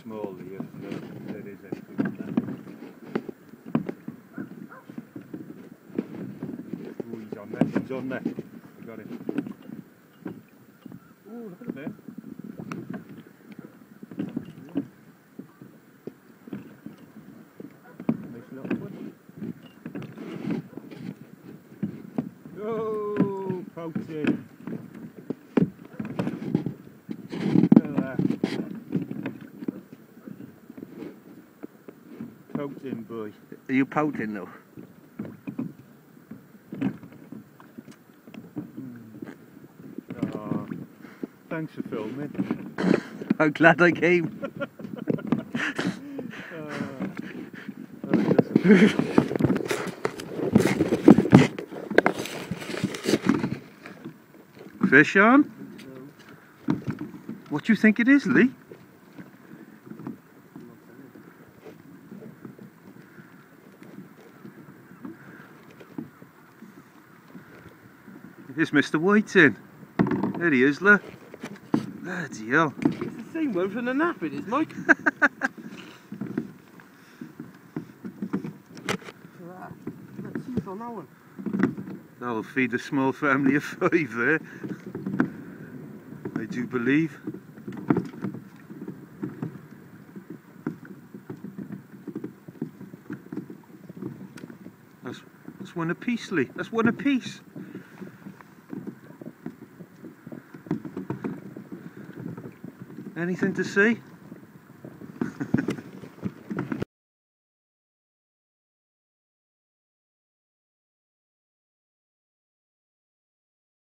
small here, so there is everything there. Oh, he's on there, he's on there. We got him. Oh, look at him. Nice little one. Oh, pouting. Pouting boy. Are you pouting now? Oh, thanks for filming. I'm glad I came. Fish on? What do you think it is, Lee? Here's Mr. Whiting. There he is, look. Bloody hell. It's the same one from the nap, it is, Mike. Let's see on that one. That'll feed a small family of 5 there. I do believe. That's one apiece, Lee. That's one apiece. Anything to see?